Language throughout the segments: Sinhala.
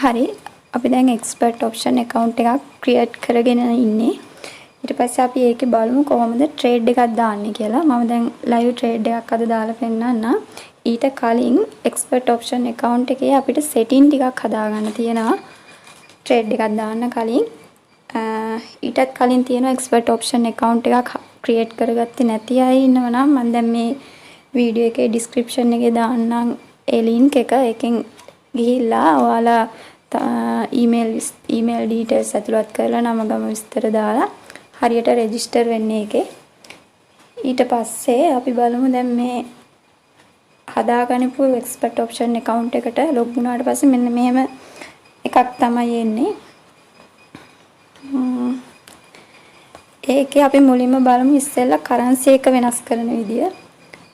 හරි අපි දැන් expert option account එකක් create කරගෙන ඉන්නේ. ඊට පස්සේ අපි ඒකේ බලමු කොහොමද trade එකක් දාන්නේ කියලා. මම දැන් live trade එකක් අද දාලා පෙන්නන්නම්. ඊට කලින් expert option account එකේ අපිට setting ටිකක් හදාගන්න තියෙනවා. trade එකක් දාන්න කලින් ඊටත් කලින් තියෙන expert option account එකක් create කරගත්තේ නැති අය ඉන්නවා නම් මම දැන් මේ වීඩියෝ එකේ description එකේ දාන්නම් ඒ link එක. එකෙන් ගිහිල්ලා ඔයාලා email details ඇතුළත් කරලා නම ගම විස්තර දාලා හරියට register වෙන්නේ ඒකේ. ඊට පස්සේ අපි බලමු දැන් මේ හදාගනිපු expert option account එකට log වුණාට පස්සේ මෙන්න මෙහෙම එකක් තමයි එන්නේ. ඒකේ අපි මුලින්ම බලමු ඉස්සෙල්ලා currency එක වෙනස් කරන විදිය.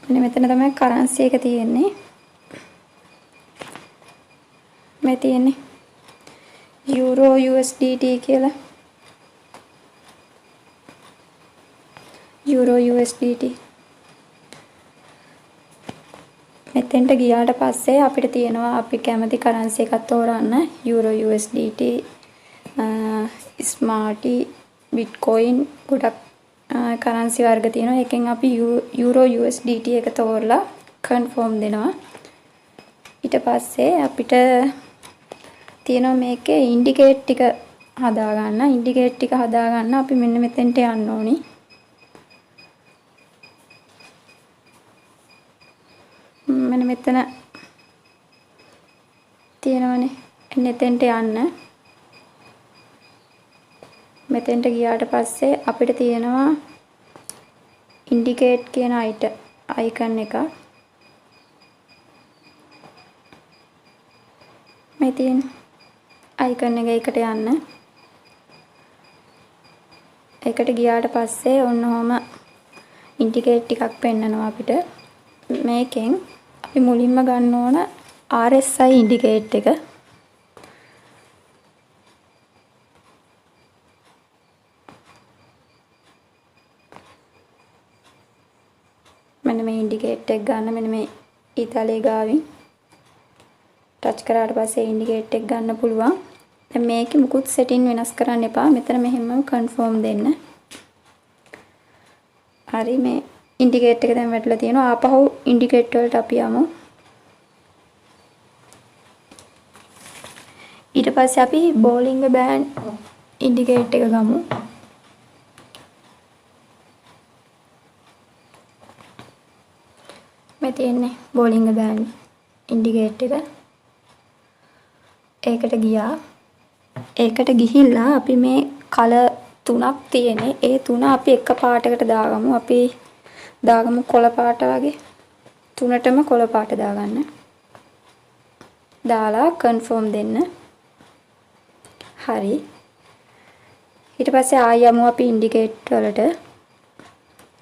මෙන්න මෙතන තමයි currency එක තියෙන්නේ. මේ තියෙන්නේ euro USDT කියලා. euro USDT. මෙතෙන්ට ගියාට පස්සේ අපිට තියෙනවා අපි කැමති currency එකක් තෝරන්න. euro USDT, Smarty, Bitcoin ගොඩක් currency වර්ග තියෙනවා. එකෙන් අපි euro USDT එක තෝරලා confirm දෙනවා. ඊට පස්සේ අපිට තියෙනවා මේකේ indicate ටික හදාගන්න. indicate ටික හදාගන්න අපි මෙන්න මෙතෙන්ට යන්න ඕනි. මෙන්න මෙතන තියෙනවනේ. එතෙන්ට යන්න. මෙතෙන්ට ගියාට පස්සේ අපිට තියෙනවා indicate කියන icon එක. මේ තියෙන icon එකට යන්න. ඒකට ගියාට පස්සේ ඔන්න ඔහම indicate ටිකක් පෙන්නනවා අපිට. මේකෙන් අපි මුලින්ම ගන්න ඕන RSI indicate එක. මෙන්න මේ indicate එක ගන්න. මෙන්න මේ ඊතලයේ ගාවින් ටච් කරාට පස්සේ indicate එක ගන්න පුළුවන්. දැන් මේකේ මුකුත් setting වෙනස් කරන්න එපා. මෙතන මෙහෙම confirm දෙන්න. හරි මේ indicate එක දැන් වැටලා තියෙනවා. ආපහු indicate වලට අපි යමු. ඊට පස්සේ අපි bowling band indicate එක ගමු. මේ තියෙන්නේ bowling band indicate එක. ඒකට ගියා. ඒකට ගිහිල්ලා අපි මේ කලර් තුනක් තියෙන්නේ. ඒ තුන අපි එක පාටකට දාගමු. අපි දාගමු කොළ පාට වගේ. තුනටම කොළ පාට දාගන්න. දාලා confirm දෙන්න. හරි. ඊට පස්සේ ආයෙ යමු අපි indicate වලට.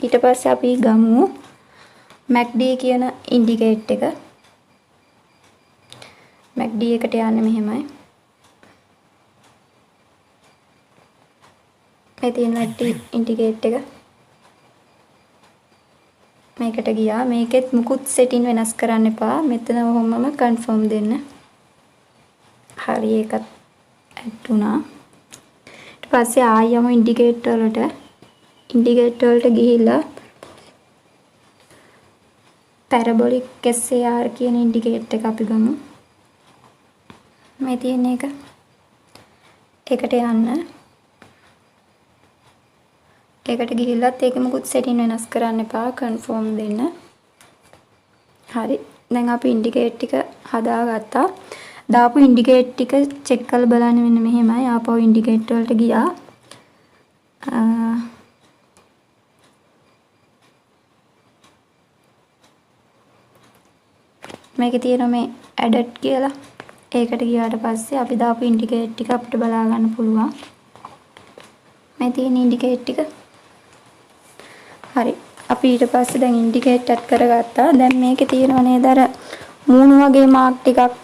ඊට පස්සේ අපි ගමු MACD කියන indicate එක. MACD එකට යන්නේ මෙහෙමයි. මේ තියෙන indicate එක. මේකට ගියා. මේකෙත් මුකුත් setting වෙනස් කරන්න එපා. මෙතන ඔහොමම confirm දෙන්න. හරි ඒකත් add වුණා. ඊට පස්සේ ආයෙ යමු indicate වලට. indicate වලට ගිහිල්ලා parabolic SAR කියන indicate එක අපි ගමු. මේ තියෙන එක. ඒකට යන්න. ඒකට ගිහිල්ලත් ඒක මොකුත් setting වෙනස් කරන්න එපා. confirm දෙන්න. හරි. දැන් අපි indicate ටික හදාගත්තා. දාපු indicate ටික check කරලා බලන්න මෙන්න මෙහෙමයි. ආපහු indicate වලට ගියා. මේකේ තියෙන මේ added කියලා. ඒකට ගියාට පස්සේ අපි දාපු indicate ටික අපිට බලා ගන්න පුළුවන්. මේ තියෙන indicate ටික. හරි. අපි ඊට පස්සේ දැන් indicate add කරගත්තා. දැන් මේකේ තියෙනව නේද අර මූණු වගේ mark ටිකක්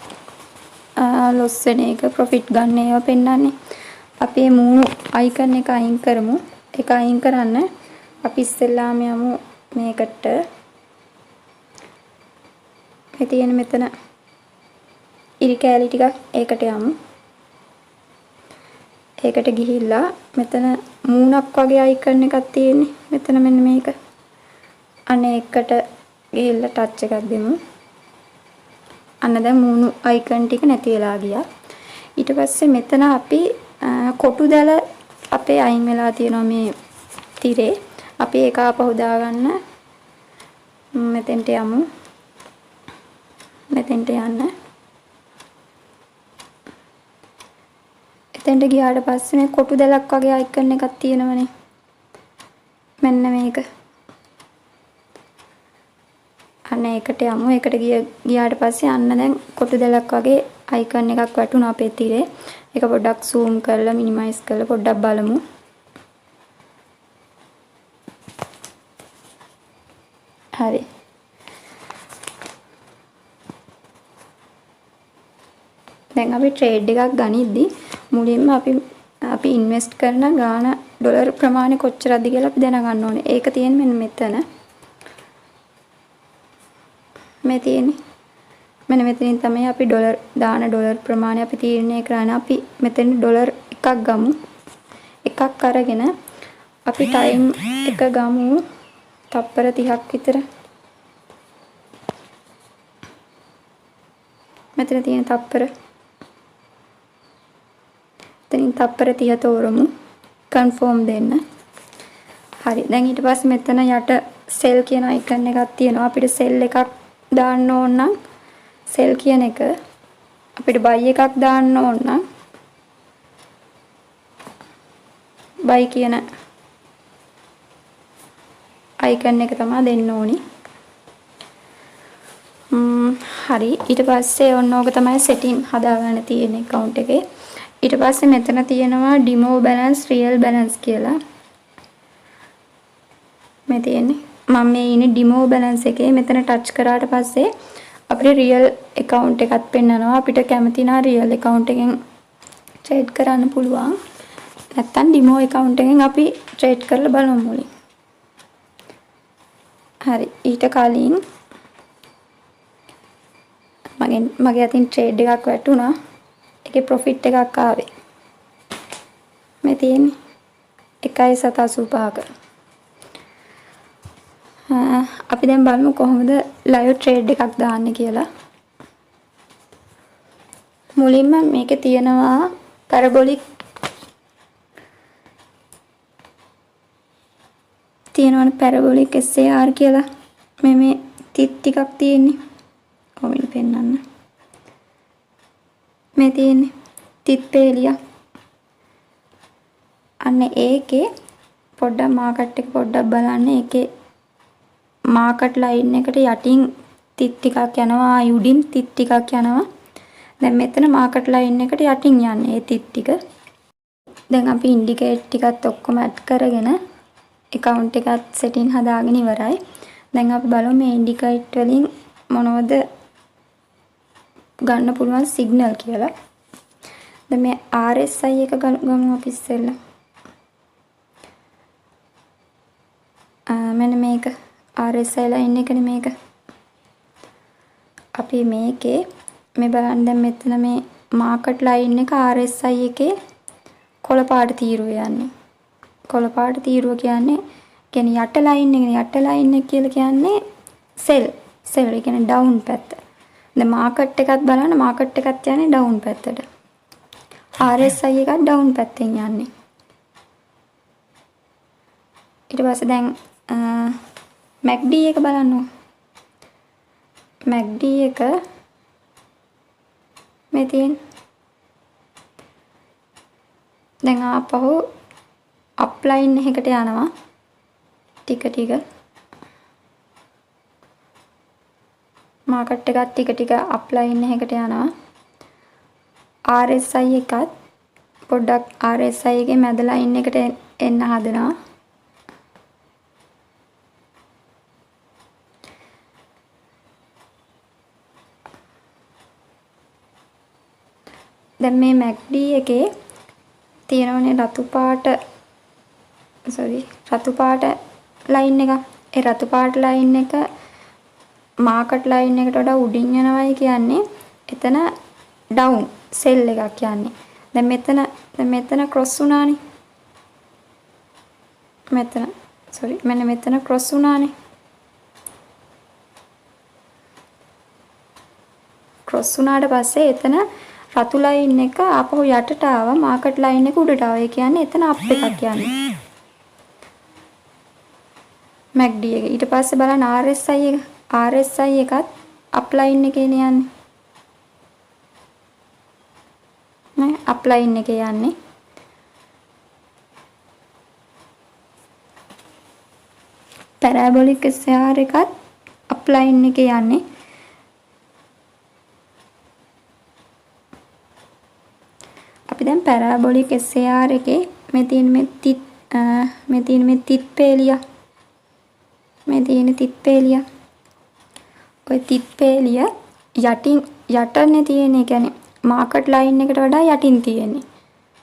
loss වෙන එක profit ගන්න ඒවා පෙන්නන්නේ. අපි මේ මූණු icon එක අයින් කරමු. ඒක අයින් කරන්න අපි ඉස්සෙල්ලාම යමු මේකට. මේ තියෙන මෙතන ඉරි කෑලි ටිකක් ඒකට යමු. ඒකට ගිහිල්ලා මෙතන මූණක් වගේ අයිකන් එකක් තියෙන්නේ. මෙතන මෙන්න මේක. අනේ එකට ගිහිල්ලා ටච් එකක් දෙමු. අන්න දැන් මූණු අයිකන් ටික නැති වෙලා ගියා. ඊට පස්සේ මෙතන අපි කොටු දැල අපේ අයින් වෙලා තියෙනවා මේ තිරේ. අපි ඒක ආපහු දාගන්න මෙතෙන්ට යමු. මෙතෙන්ට යන්න. එතෙන්ට ගියාට පස්සේ මේ කොටු දැලක් වගේ අයිකන් එකක් තියෙනවනේ. මෙන්න මේක. අන්න ඒකට යමු. ඒකට ගියාට පස්සේ අන්න දැන් කොටු දැලක් වගේ අයිකන් එකක් වැටුණා අපේ තිරේ. ඒක පොඩ්ඩක් zoom කරලා minimize කරලා පොඩ්ඩක් බලමු. හරි. දැන් අපි ට්‍රේඩ් එකක් ගනිද්දි මුලින්ම අපි ඉන්වෙස්ට් කරන ගාණ ඩොලර් ප්‍රමාණය කොච්චරද කියලා අපි දැනගන්න ඕනේ. ඒක තියෙන්නේ මෙන්න මෙතන. මේ තියෙන්නේ. මෙන්න මෙතනින් තමයි අපි දාන ඩොලර් ප්‍රමාණය අපි තීරණය කරන්නේ. අපි මෙතන ඩොලර් එකක් ගමු. එකක් අරගෙන අපි ටයිම් එක ගමු. තප්පර 30ක් විතර. මෙතන තියෙන තප්පර. එතනින් තප්පර 30 තෝරමු. කන්ෆර්ම් දෙන්න. හරි. දැන් ඊට පස්සේ මෙතන යට සෙල් කියන අයිකන් එකක් තියෙනවා. අපිට සෙල් එකක් දාන්න ඕන නම් සෙල් කියන එක අපිට බයි එකක් දාන්න ඕන නම් බයි කියන අයිකන් එක තමයි දෙන්න ඕනි. හරි. ඊට පස්සේ ඔන්න ඕක තමයි setting හදාගන්න තියෙන account එකේ. ඊට පස්සේ මෙතන තියෙනවා demo balance real balance කියලා. මේ තියෙන්නේ. මම මේ ඉන්නේ demo balance එකේ. මෙතන touch කරාට පස්සේ අපිට real account එකක් පෙන්නනවා. අපිට කැමති නම් real account එකෙන් trade කරන්න පුළුවන්. නැත්තම් demo account එකෙන් අපි trade කරලා බලමු මුලින්. හරි. ඊට කලින් මගේ අතින් trade එකක් වැටුණා. ඒකේ profit එකක් ආවේ. මේ තියෙන්නේ 1.85ක. අපි දැන් බලමු කොහොමද live trade එකක් දාන්නේ කියලා. මුලින්ම මේකේ තියෙනවා parabolic SAR කියලා. මේ තිත් ටිකක් තියෙන්නේ. කොමින් පෙන්නන්න. මේ තියෙන්නේ තිත් පේලියක්. අන්න ඒකේ පොඩ්ඩක් මාකට් එක පොඩ්ඩක් බලන්න. ඒකේ මාකට් ලයින් එකට යටින් තිත් ටිකක් යනවා, උඩින් තිත් ටිකක් යනවා. දැන් මෙතන මාකට් ලයින් එකට යටින් යන්නේ මේ තිත් ටික. දැන් අපි ඉන්ඩිකේට් ටිකත් ඔක්කොම ඇඩ් කරගෙන account එකත් setting හදාගෙන ඉවරයි. දැන් අපි බලමු මේ ඉන්ඩිකේට් වලින් මොනවද ගන්න පුළුවන් සිග්නල් කියලා. දැන් මේ RSI එක ගමු අපි ඉස්සෙල්ලා. මෙන්න මේක RSI line එකනේ මේක. අපි මේකේ මේ බලන්න දැන් මෙතන මේ මාකට් ලයින් එක RSI එකේ කොළ පාට තීරුව යන්නේ. කොළ පාට තීරුව කියන්නේ යට ලයින් එකනේ. යට ලයින් එක කියලා කියන්නේ සෙල්. සෙල් කියන්නේ ඩවුන් පැත්ත. දැන් මාකට් එකත් බලන්න මාකට් එකත් යන්නේ ඩවුන් පැත්තට. RSI එකත් ඩවුන් පැත්තෙන් යන්නේ. ඊට පස්සේ දැන් MACD එක බලන්න. MACD එක මේ තියෙන. දැන් ආපහු අප්ලයින් එකකට යනවා. ටික ටික මාකට් එකත් ටික ටික අප්ලයින් එකකට යනවා. RSI එකත් පොඩ්ඩක් RSI එකේ මැද ලයින් එකට එන්න හදනවා. දැන් මේ MACD එකේ තියෙනවනේ රතු පාට ලයින් එක. ඒ රතු පාට ලයින් එක මාකට් ලයින් එකට වඩා උඩින් යනවායි කියන්නේ එතන ඩවුන් සෙල් එකක් යන්නේ. දැන් මෙතන ක්‍රොස් වුණානේ. මෙන්න මෙතන ක්‍රොස් වුණානේ. ක්‍රොස් වුණාට පස්සේ එතන රතු ලයින් එක ආපහු යටට ආවා, මාකට් ලයින් එක උඩට ආවා. ඒ කියන්නේ එතන අප් එකක් යන්නේ. MACD එක. ඊට පස්සේ බලන්න RSI එක. RSI එකත් අප් ලයින් එකේනේ යන්නේ. නේ අප් ලයින් එකේ යන්නේ. පැරාබොලික් SAR එකත් අප් ලයින් එකේ යන්නේ. අපි දැන් පැරාබොලික් SAR එකේ මේ තියෙන මේ තිත් පේලිය. මේ තියෙන තිත් පේලිය. ඔය තිත් පේලිය යටනේ තියෙන්නේ. ඒ කියන්නේ මාකට් ලයින් එකට වඩා යටින් තියෙන්නේ.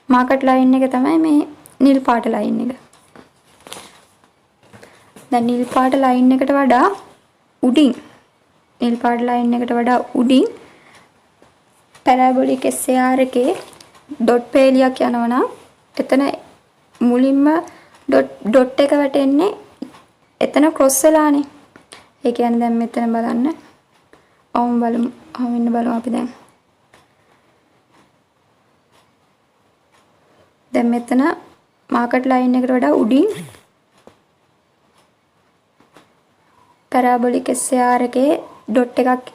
මාකට් ලයින් එක තමයි මේ නිල් පාට ලයින් එක. දැන් නිල් පාට ලයින් එකට වඩා උඩින් පැරාබොලික් SAR එකේ ඩොට් පේලියක් යනවනම් එතන මුලින්ම ඩොට් එක වැටෙන්නේ එතන ක්‍රොස් වෙලානේ. ඒ කියන්නේ දැන් මෙතන බලන්න. අවුම් බලමු අපි දැන්. දැන් මෙතන මාකට් ලයින් එකට වඩා උඩින් පැරාබොලික් SAR එකේ ඩොට් එකක්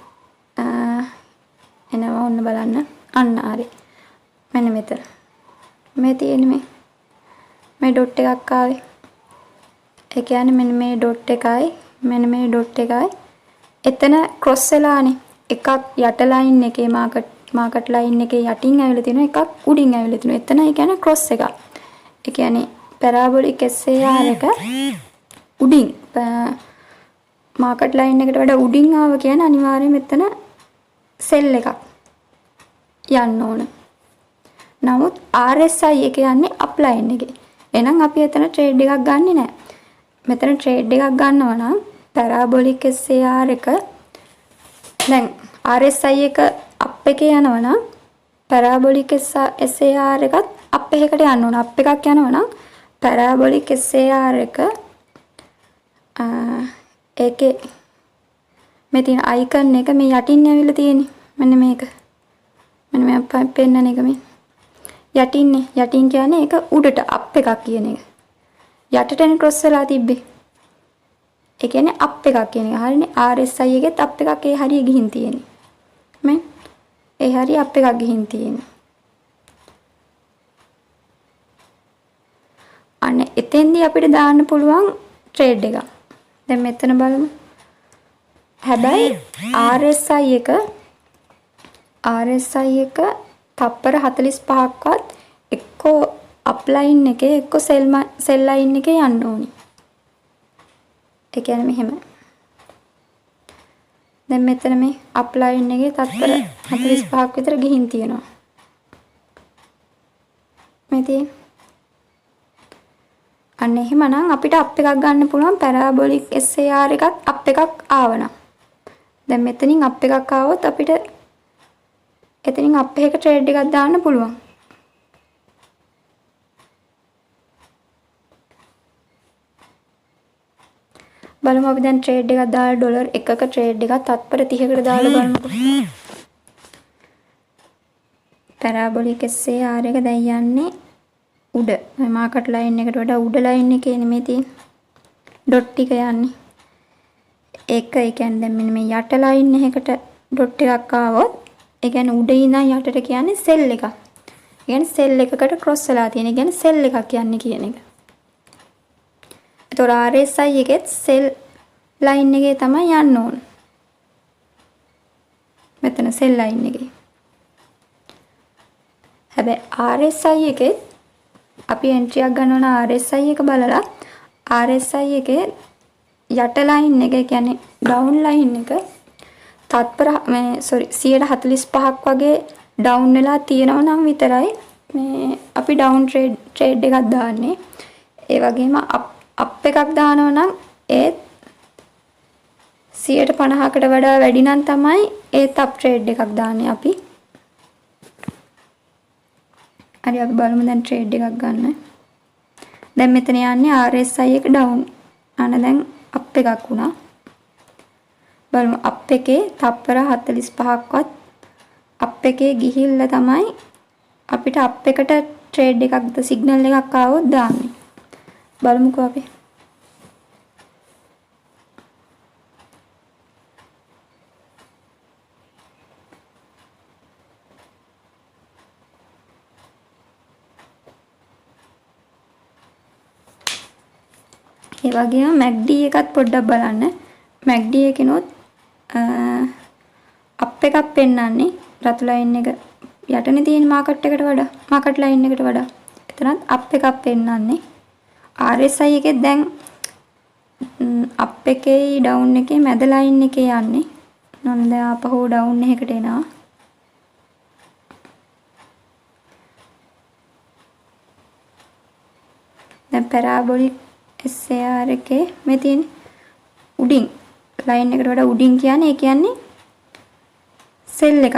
එනවා. ඔන්න බලන්න. අන්න හරි. මෙන්න මෙතන. මේ තියෙන්නේ මේ ඩොට් එකක් ආවේ. ඒ කියන්නේ මෙන්න මේ ඩොට් එකයි එතන ක්‍රොස් වෙලානේ. එකක් යට ලයින් එකේ මාකට් ලයින් එකේ යටින් ඇවිල්ලා තිනවා, එකක් උඩින් ඇවිල්ලා තිනවා. එතන ඒ කියන්නේ ක්‍රොස් එකක්. ඒ කියන්නේ පැරාබොලික් SAR එක උඩින් මාකට් ලයින් එකට වඩා උඩින් ආව කියන්නේ අනිවාර්යයෙන් මෙතන සෙල් එකක් යන්න ඕන. නමුත් RSI එක යන්නේ අප් ලයින් එකේ. එහෙනම් අපි එතන ට්‍රේඩ් එකක් ගන්නෙ නැහැ. මෙතන ට්‍රේඩ් එකක් ගන්නවා නම් පැරාබොලික් SAR එක දැන් RSI එක අප් එකේ යනවා නම් පැරාබොලික් SAR එකත් අප් එකකට යන්න ඕන. අප් එකක් යනවා නම් පැරාබොලික් SAR එක ඒකේ මේ තියෙන අයිකන් එක මේ යටින් ඇවිල්ලා තියෙන්නේ. මෙන්න මේක. මෙන්න මේ පෙන්නන එක මේ. යටින් කියන්නේ ඒක උඩට අප් එකක් කියන එක. යටටනේ ක්‍රොස් වෙලා තිබ්බේ. ඒ කියන්නේ අප් එකක් කියන එක. හරිනේ. RSI එකෙත් අප් එකක් ඒ හරිය ගිහින් තියෙන්නේ. මේ ඒ හරිය අප් එකක් ගිහින් තියෙන්නේ. අන්න එතෙන්දී අපිට දාන්න පුළුවන් ට්‍රේඩ් එකක්. දැන් මෙතන බලමු. හැබැයි RSI එක තප්පර 45ක්වත් එක්කෝ අප් ලයින් එකේ එක්කෝ සෙල් ලයින් එකේ යන්න ඕනි. ඒ කියන්නේ මෙහෙම. දැන් මෙතන මේ අප් ලයින් එකේ තත්පර 45ක් විතර ගිහින් තියෙනවා. මේ තියෙන. අන්න එහෙමනම් අපිට අප් එකක් ගන්න පුළුවන් පැරාබොලික් SAR එකත් අප් එකක් ආවනම්. දැන් මෙතනින් අප් එකක් ආවොත් අපිට එතනින් අප් එක ට්‍රේඩ් එකක් දාන්න පුළුවන්. බලමු අපි දැන් ට්‍රේඩ් එකක් දාලා ඩොලර් එකක ට්‍රේඩ් එකක් තත්පර 30කට දාලා බලමුකෝ. පැරාබොලික් SAR එක දැන් යන්නේ උඩ. මේ මාකට් ලයින් එකට වඩා උඩ ලයින් එකේ නෙමෙයි තියෙන්නේ. ඩොට් ටික යන්නේ. ඒක ඒ කියන්නේ දැන් මෙන්න මේ යට ලයින් එකකට ඩොට් එකක් ආවොත් ඒ කියන්නේ උඩ ඉඳන් යටට කියන්නේ සෙල් එකක්. ඒ කියන්නේ සෙල් එකකට ක්‍රොස් වෙලා තියෙන. ඒ කියන්නේ සෙල් එකක් යන්නේ කියන එක. ඒතොර RSI එකෙත් සෙල් ලයින් එකේ තමයි යන්න ඕන. මෙතන සෙල් ලයින් එකේ. හැබැයි RSI එකේ අපි එන්ට්‍රි එකක් ගන්නවන RSI එක බලලා RSI එකේ යට ලයින් එක කියන්නේ ඩවුන් ලයින් එක තත්පර 145ක් වගේ ඩවුන් වෙලා තියෙනවා නම් විතරයි මේ අපි ඩවුන් ට්‍රේඩ් එකක් දාන්නේ. ඒ වගේම අප් එකක් දානවා නම් ඒත් 150කට වඩා වැඩි නම් තමයි ඒත් අප් ට්‍රේඩ් එකක් දාන්නේ අපි. හරි අපි බලමු දැන් ට්‍රේඩ් එකක් ගන්න. දැන් මෙතන යන්නේ RSI එක ඩවුන්. අන්න දැන් අප් එකක් වුණා. බලමු අප් එකේ තප්පර 45ක්වත් අප් එකේ ගිහිල්ලා තමයි අපිට අප් එකට ට්‍රේඩ් එකක්ද සිග්නල් එකක් ආවොත් දාන්නේ. බලමුකෝ අපි. ඒ වගේම MACD එකත් පොඩ්ඩක් බලන්න. MACD එකනොත් අප් එකක් පෙන්වන්නේ රතු ලයින් එක යටනේ තියෙන මාකට් එකට වඩා මාකට් ලයින් එකට වඩා. එතනත් අප් එකක් පෙන්වන්නේ. RSI එකේ දැන් අප් එකේ ඩවුන් එකේ මැද ලයින් එකේ යන්නේ. නෝන දැන් ආපහු ඩවුන් එකකට එනවා. දැන් පැරාබොලික් SAR එකේ මේ තියෙන උඩින් ලයින් එකට වඩා උඩින් කියන්නේ ඒ කියන්නේ සෙල් එකක්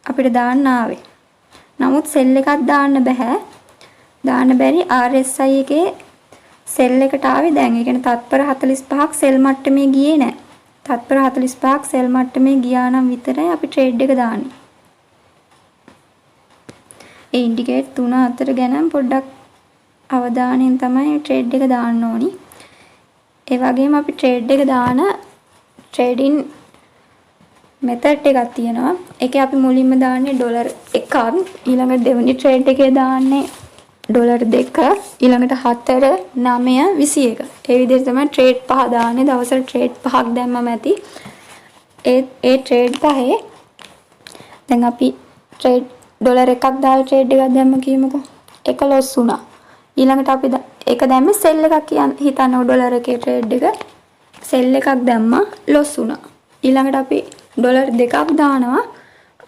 අපිට දාන්න ආවේ. නමුත් සෙල් එකක් දාන්න බෑ. දාන්න බැරි RSI එකේ සෙල් එකට ආවේ දැන්. ඒ කියන්නේ තත්පර 45ක් සෙල් මට්ටමේ ගියේ නැහැ. තත්පර 45ක් සෙල් මට්ටමේ ගියා නම් විතරයි අපි ට්‍රේඩ් එක දාන්නේ. ඒ ඉන්ඩිකේට් 3 4 ගැන පොඩ්ඩක් අවධානයෙන් තමයි ට්‍රේඩ් එක දාන්න ඕනි. ඒ වගේම අපි ට්‍රේඩ් එක දාන ට්‍රේඩින් මෙතඩ් එකක් තියෙනවා. ඒකේ අපි මුලින්ම දාන්නේ ඩොලර් 1ක්, ඊළඟට දෙවෙනි ට්‍රේඩ් එකේ දාන්නේ ඩොලර් 2, ඊළඟට 4, 9, 21. ඒ විදිහට තමයි ට්‍රේඩ් පහ දාන්නේ. දවසට ට්‍රේඩ් පහක් දැම්මම ඇති. ඒ ට්‍රේඩ් පහේ දැන් අපි ට්‍රේඩ් ඩොලර් 1ක් දාලා ට්‍රේඩ් එකක් දැම්ම කියමුකෝ. එක ලොස් වුණා. ඊළඟට අපි ඒක දැම්මේ සෙල් එකක් හිතන්න ඩොලර් එකේ ට්‍රේඩ් එක සෙල් එකක් දැම්මා ලොස් වුණා. ඊළඟට අපි ඩොලර් 2ක් දානවා.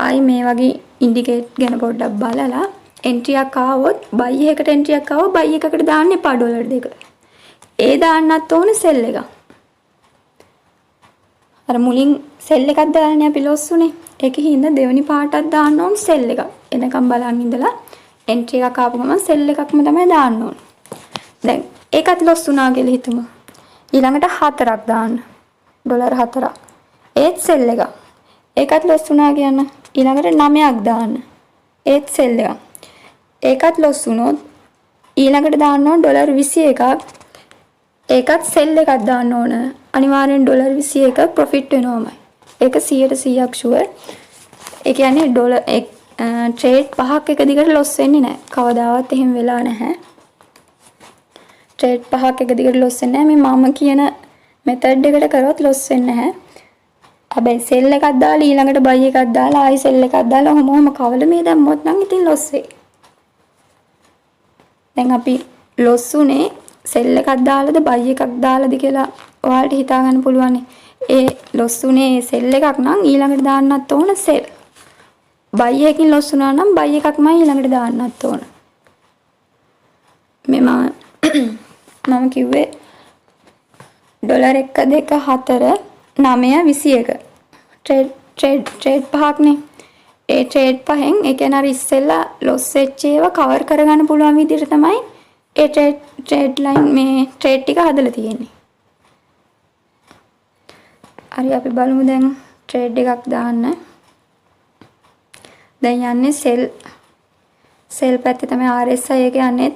ආයි මේ වගේ ඉන්ඩිකේට් ගැන පොඩ්ඩක් බලලා එන්ට්‍රි එකක් ආවොත් බයි එකකට එන්ට්‍රි එකක් ආවොත් බයි එකකට දාන්න එපා ඩොලර් 2. ඒ දාන්නත් ඕනේ සෙල් එක. අර මුලින් සෙල් එකක් දාලානේ අපි ලොස් උනේ. ඒකේ හින්දා දෙවෙනි පාටක් දාන්න ඕනේ සෙල් එකක්. එනකම් බලන් ඉඳලා එන්ට්‍රි එකක් ආපු ගමන් සෙල් එකක්ම තමයි දාන්න ඕනේ. දැන් ඒකත් ලොස් වුණා කියලා හිතමු. ඊළඟට 4ක් දාන්න. ඩොලර් 4ක්. ඒත් සෙල් එක. ඒකත් ලොස් වුණා කියන්න. ඊළඟට 9ක් දාන්න. ඒත් සෙල් එක. ඒකත් ලොස් වුණොත් ඊළඟට දාන්න ඕන ඩොලර් 21ක්. ඒකත් සෙල් එකක් දාන්න ඕන. අනිවාර්යෙන් ඩොලර් 21ක ප්‍රොෆිට් වෙනවමයි. ඒක 100%ක් ෂුවර්. ඒ කියන්නේ ඩොලර් ට්‍රේඩ් පහක් එක දිගට ලොස් වෙන්නේ නැහැ. කවදාවත් එහෙම වෙලා නැහැ. ට්‍රේඩ් පහක් එක දිගට ලොස් වෙන්නේ නැහැ. මේ මම කියන මෙතඩ් එකට කරොත් ලොස් වෙන්නේ නැහැ. හැබැයි සෙල් එකක් දාලා ඊළඟට බයි එකක් දාලා ආයි සෙල් එකක් දාලා ඔහොම කවල මේ දැම්මොත් නම් ඉතින් ලොස් වෙයි. දැන් අපි ලොස් උනේ සෙල් එකක් දාලාද බයි එකක් දාලාද කියලා ඔයාලට හිතා ගන්න පුළුවන්. ඒ ලොස් උනේ සෙල් එකක් නම් ඊළඟට දාන්නත් ඕන සෙල්. බයි එකකින් ලොස් වුණා නම් බයි එකක්මයි ඊළඟට දාන්නත් ඕන. මම කිව්වේ ඩොලර් 1 2 4 9 21 ට්‍රේඩ් පහක්නේ. ඒ ට්‍රේඩ් පහෙන් ඒ කියන්නේ අර ඉස්සෙල්ලා ලොස් වෙච්ච ඒවා කවර් කරගන්න පුළුවන් විදිහට තමයි ඒ ට්‍රේඩ් ලයින් මේ ට්‍රේඩ් ටික හදලා තියෙන්නේ. හරි අපි බලමු දැන් ට්‍රේඩ් එකක් දාන්න. දැන් යන්නේ සෙල් පැත්තේ තමයි RSI එක යන්නේ.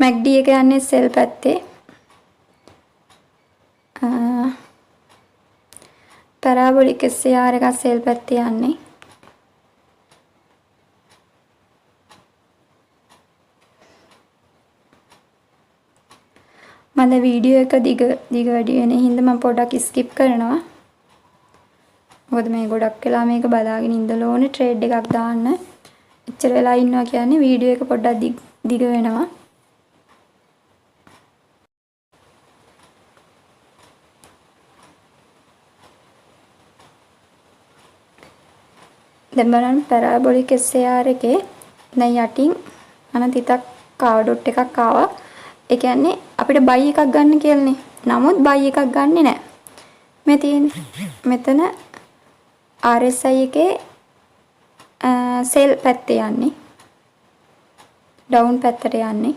MACD එක යන්නේ සෙල් පැත්තේ. පැරාබොලික් SAR එක සෙල් පැත්තේ යන්නේ. මම වීඩියෝ එක දිග වැඩි වෙන හින්දා මම පොඩ්ඩක් ස්කිප් කරනවා. මොකද මේ ගොඩක් වෙලා මේක බලාගෙන ඉඳලා ඕනේ ට්‍රේඩ් එකක් දාන්න. එච්චර වෙලා ඉන්නවා කියන්නේ වීඩියෝ එක පොඩ්ඩක් දිග වෙනවා. දැන් බලන්න පැරාබොලික් SAR එකේ දැන් යටින් අනතිතක් කාඩොට් එකක් ආවා. ඒ කියන්නේ අපිට බයි එකක් ගන්න කියලානේ. නමුත් බයි එකක් ගන්නෙ නැහැ. මේ තියෙන්නේ මෙතන RSI එකේ සෙල් පැත්තේ යන්නේ. ඩවුන් පැත්තට යන්නේ.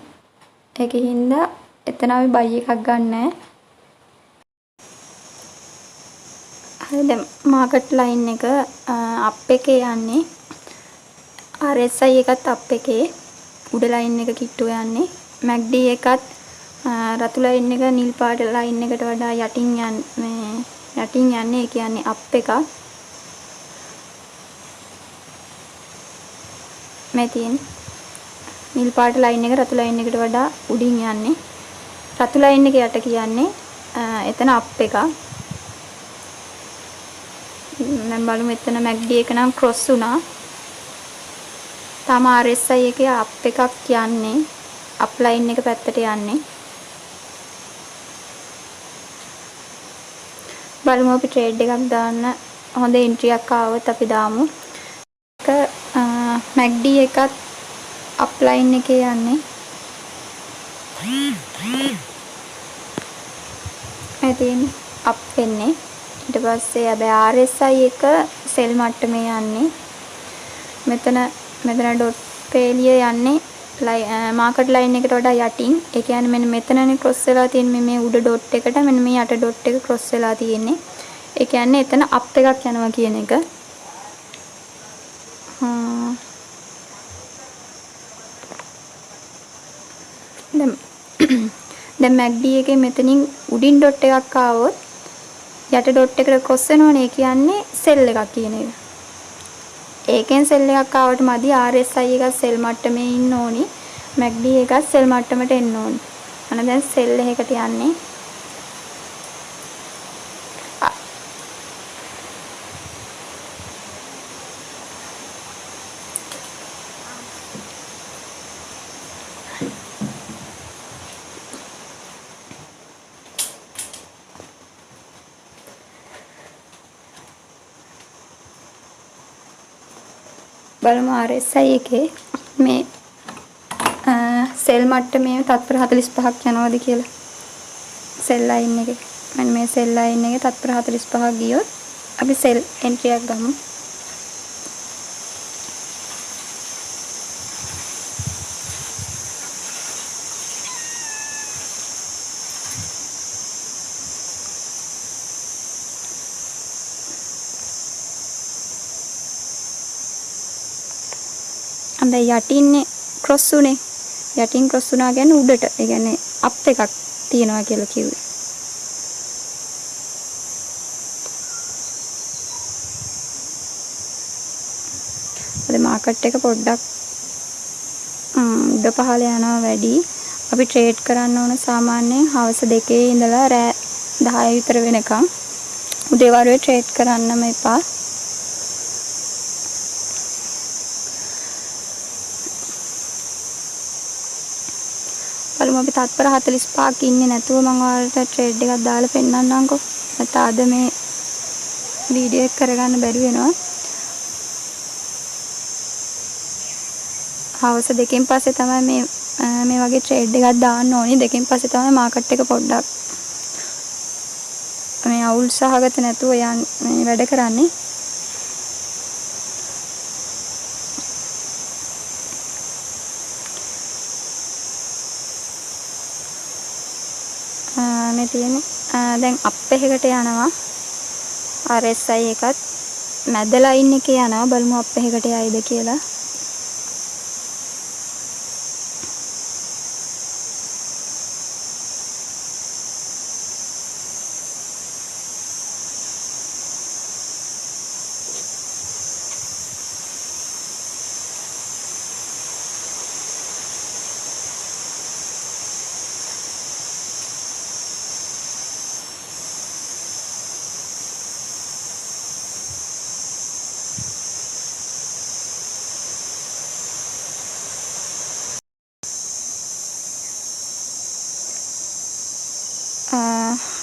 ඒකෙන් හින්දා එතන අපි බයි එකක් ගන්නෑ. හරි දැන් මාකට් ලයින් එක අප් එකේ යන්නේ. RSI එකත් අප් එකේ උඩ ලයින් එක කිට්ටුව යන්නේ. MACD එකත් රතු ලයින් එක නිල් පාට ලයින් එකට වඩා යටින් යන්නේ. ඒ කියන්නේ අප් එකක්. මේ තියෙන නිල් පාට ලයින් එක රතු ලයින් එකට වඩා උඩින් යන්නේ. රතු ලයින් එක යට කියන්නේ එතන අප් එකක්. දැන් බලමු එතන MACD එක නම් ක්‍රොස් වුණා. තම RSI එකේ අප් එකක් යන්නේ. අප් ලයින් එක පැත්තට යන්නේ. බලමු අපි ට්‍රේඩ් එකක් දාන්න හොඳ එන්ට්‍රි එකක් ආවොත් අපි දාමු. MACD එකත් අප් ලයින් එකේ යන්නේ. මේ තියෙන අප් වෙන්නේ. ඊට පස්සේ හැබැයි RSI එක සෙල් මට්ටමේ යන්නේ. මෙතන ඩොට් පේලිය යන්නේ මාකට් ලයින් එකට වඩා යටින්. ඒ කියන්නේ මෙන්න මෙතනනේ ක්‍රොස් වෙලා තියෙන්නේ මේ උඩ ඩොට් එකට. මෙන්න මේ යට ඩොට් එක ක්‍රොස් වෙලා තියෙන්නේ. ඒ කියන්නේ එතන අප් එකක් යනවා කියන එක. දැන් MACD එකේ මෙතනින් උඩින් ඩොට් එකක් ආවොත් යට ඩොට් එකට ක්‍රොස් වෙනවනේ. ඒ කියන්නේ සෙල් එකක් කියන එක. ඒකෙන් සෙල් එකක් ආවට මදි. RSI එකත් සෙල් මට්ටමේ ඉන්න ඕනි. MACD එකත් සෙල් මට්ටමට එන්න ඕනි. අන්න දැන් සෙල් එකකට යන්නේ. බලමු RSI එකේ මේ සෙල් මට්ටමේ තත්පර 45ක් යනවාද කියලා. සෙල් ලයින් එකේ මෙන්න මේ සෙල් ලයින් එකේ තත්පර 45ක් ගියොත් අපි සෙල් එන්ට්‍රි එකක් ගමු. අන්න යටින්නේ ක්‍රොස් උනේ. යටින් ක්‍රොස් වුණා කියන්නේ උඩට. ඒ කියන්නේ අප් එකක් තියනවා කියලා කිව්වේ. අද මාකට් එක පොඩ්ඩක් උඩ පහළ යනවා වැඩි. අපි ට්‍රේඩ් කරන්න ඕන සාමාන්‍යයෙන් හවස 2 ඉඳලා රෑ 10 විතර වෙනකම්. උදේ වරුවේ ට්‍රේඩ් කරන්නම එපා. බලමු අපි තත්පර 45ක් ඉන්නේ නැතුව මම ඔයාලට ට්‍රේඩ් එකක් දාලා පෙන්නන්නම්කෝ. නැත්නම් අද මේ වීඩියෝ එක කරගන්න බැරි වෙනවා. හවස 2කින් පස්සේ තමයි මේ වගේ ට්‍රේඩ් එකක් දාන්න ඕනි. 2කින් පස්සේ තමයි මාකට් එක පොඩ්ඩක් මේ අවුල් සහගත නැතුව මේ වැඩ කරන්නේ. මේ තියෙන්නේ දැන් අප් එකකට යනවා. RSI එකත් මැද ලයින් එකේ යනවා. බලමු අප් එකකට යයිද කියලා.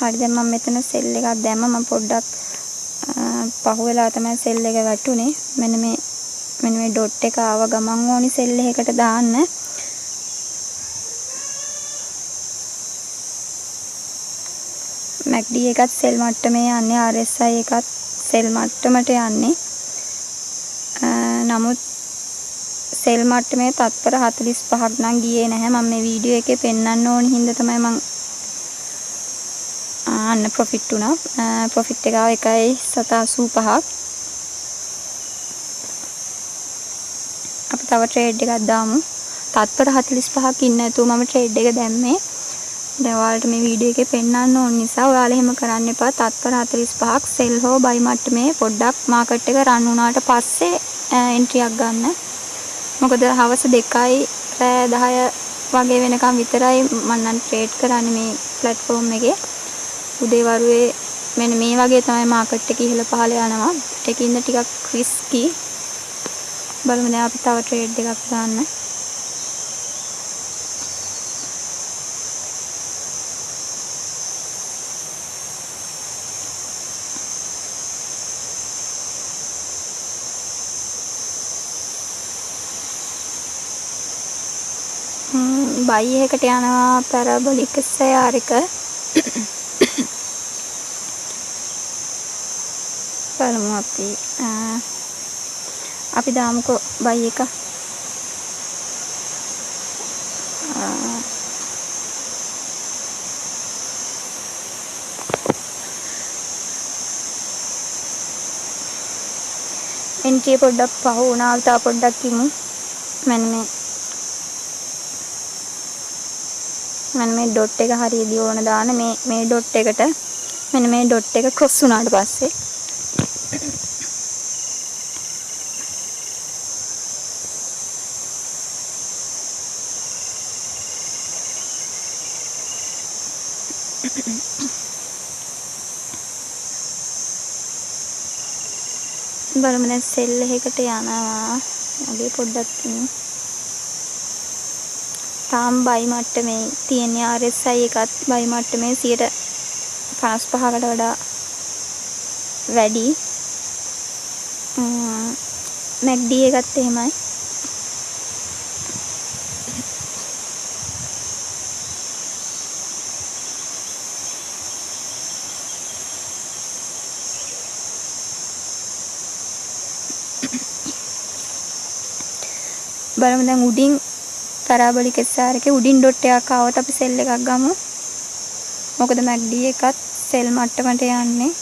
හරි දැන් මම මෙතන සෙල් එකක් දැම්ම. මම පොඩ්ඩක් පහුවෙලා තමයි සෙල් එක වැටුනේ. මෙන්න මේ ඩොට් එක ආව ගමන් ඕනි සෙල් එකකට දාන්න. MACD එකත් සෙල් මට්ටමේ යන්නේ. RSI එකත් සෙල් මට්ටමට යන්නේ. නමුත් සෙල් මට්ටමේ තත්පර 45ක් නම් ගියේ නැහැ. මම මේ වීඩියෝ එකේ පෙන්වන්න ඕන හින්දා තමයි මම අන්න ප්‍රොෆිට් උනා. ප්‍රොෆිට් එක ආව 1.85ක්. අපි තව ට්‍රේඩ් එකක් දාමු. තත්පර 45ක් ඉන්න නැතුව මම ට්‍රේඩ් එක දැම්මේ. දැන් ඔයාලට මේ වීඩියෝ එකේ පෙන්වන්න ඕන නිසා ඔයාලා එහෙම කරන්න එපා. තත්පර 45ක් සෙල් හෝ බයි මට්ටමේ පොඩ්ඩක් මාකට් එක රන් වුණාට පස්සේ එන්ට්‍රියක් ගන්න. මොකද හවස 2යි රෑ 10 වගේ වෙනකම් විතරයි මම නම් ට්‍රේඩ් කරන්නේ මේ platform එකේ. උදේ වරුවේ මෙන්න මේ වගේ තමයි මාකට් එක ඉහළ පහළ යනවා. ඒකින්ද ටිකක් රිස්කි. බලමු දැන් අපි තව ට්‍රේඩ් එකක් දාන්න. බයි එකකට යනවා පැරබොලික් SIR එක. බලමු අපි දාමුකෝ බයි එක. එන්ට්‍රි පොඩ්ඩක් පහ වුණා. තා පොඩ්ඩක් ඉමු. මෙන්න මේ ඩොට් එක හරියදී ඕන දාන්න. මේ ඩොට් එකට මෙන්න මේ ඩොට් එක ක්‍රොස් වුණාට පස්සේ බලමු දැන් සෙල් එකකට යනවා. අපි පොඩ්ඩක් ඉමු. තාම් බයි මට්ටමේ තියෙන RSI එකත් බයි මට්ටමේ 55කට වඩා වැඩි. MACD එකත් එහෙමයි. බලමු දැන් උඩින් පැරබොලික් SIR එකේ උඩින් ඩොට් එකක් ආවොත් අපි සෙල් එකක් ගමු. මොකද MACD එකත් සෙල් මට්ටමට යන්නේ.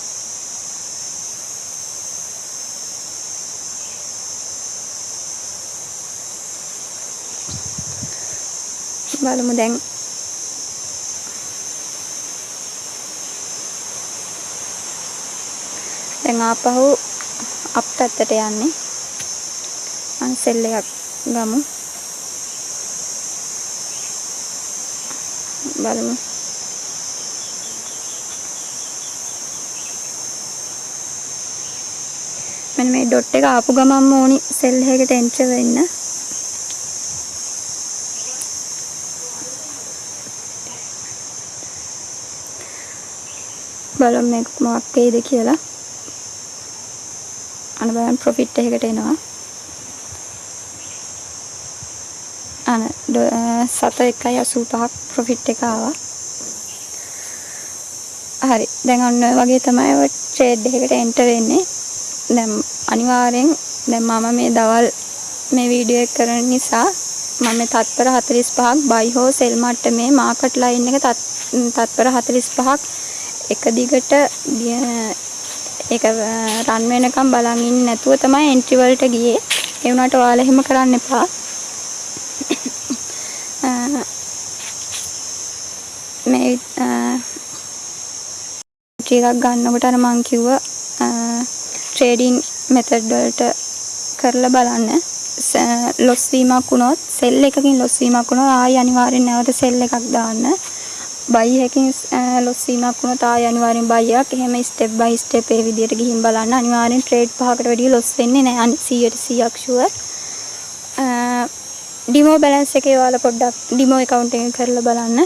බලමු දැන් ආපහු අප් පැත්තට යන්නේ. අන් සෙල් එකක් ගමු. බලමු. මෙන්න මේ ඩොට් එක ආපු ගමන්ම ඕනි සෙල් එකකට එන්ටර් වෙන්න. බලමු මේක මොකක් වෙයිද කියලා. අන්න බලන්න ප්‍රොෆිට් එකකට එනවා. අන්න 1.85ක් ප්‍රොෆිට් එක ආවා. හරි. දැන් ඔන්න වගේ තමයි ඔය ට්‍රේඩ් එකකට එන්ටර් වෙන්නේ. දැන් අනිවාර්යෙන් දැන් මම මේ දවල් මේ වීඩියෝ එක කරන නිසා මම මේ තත්පර 45ක් බයි හෝ සෙල් මට්ටමේ මාකට් ලයින් එක තත්පර 45ක් එක දිගට ඒක රන් වෙනකම් බලන් ඉන්නේ නැතුව තමයි එන්ට්‍රි වලට ගියේ. ඒ වුණාට ඔයාලා එහෙම කරන්න එපා. මේ ටිකක් ගන්නකොට අර මං කිව්වා ට්‍රේඩින් මෙතඩ් වලට කරලා බලන්න. ලොස් වීමක් වුණොත් සෙල් එකකින් ලොස් වීමක් වුණොත් ආයි අනිවාර්යෙන් නැවත සෙල් එකක් දාන්න. බයි එකකින් ලොස් වීමක් වුණොත් ආයි අනිවාර්යෙන් බයි එකක්. එහෙම ස්ටෙප් බයි ස්ටෙප් ඒ විදිහට ගිහින් බලන්න. අනිවාර්යෙන් ට්‍රේඩ් පහකට වැඩිය ලොස් වෙන්නේ නැහැ. 100% ෂුවර්. ඩිමෝ බැලන්ස් එකේ ඔයාලා පොඩ්ඩක් ඩිමෝ account එක කරලා බලන්න.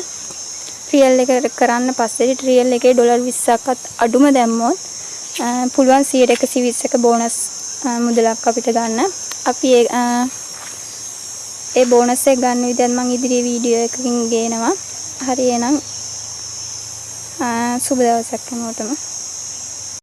රියල් එක කරන්න පස්සේ රියල් එකේ ඩොලර් 20ක්වත් අඩුම දැම්මොත් පුළුවන් 120ක බෝනස් මුදලක් අපිට ගන්න. අපි ඒ බෝනස් එක ගන්න විදිහත් මම ඉදිරියේ වීඩියෝ එකකින් ගේනවා. හරි එහෙනම් සුබ දවසක් හැමෝටම.